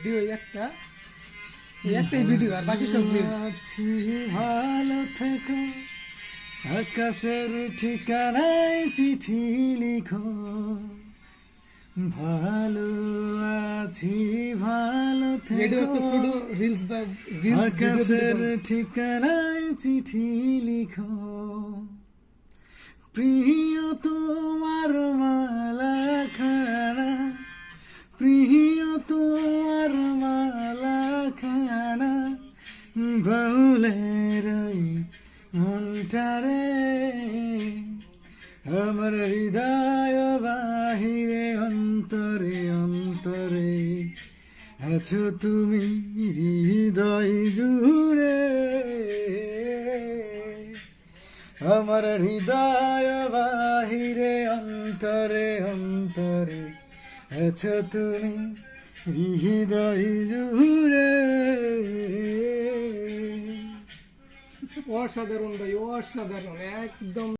Video একটাই video আর বাকি সব রিলস। আছি ভালো থেকো, আকাশের ঠিকানায় চিঠি লিখো। ভালো আছি ভালো ভিডিও থেকো, একটা ছোট রিলস বা রিলস আকাশের ঠিকানায় চিঠি লিখো। প্রিয় তোমার মালা খানা, প্রিয় তোমার মালা খানা, বাউলের ওই মনটারে, আমার হৃদয় বাহিরে অন্তরে অন্তরে আছো তুমি হৃদয় জুড়ে। আমার হৃদয় বাহিরে অন্তরে অন্তরে আছো তুমি হৃদয় জুড়ে। অসাধারণ ভাই, অসাধারণ একদম।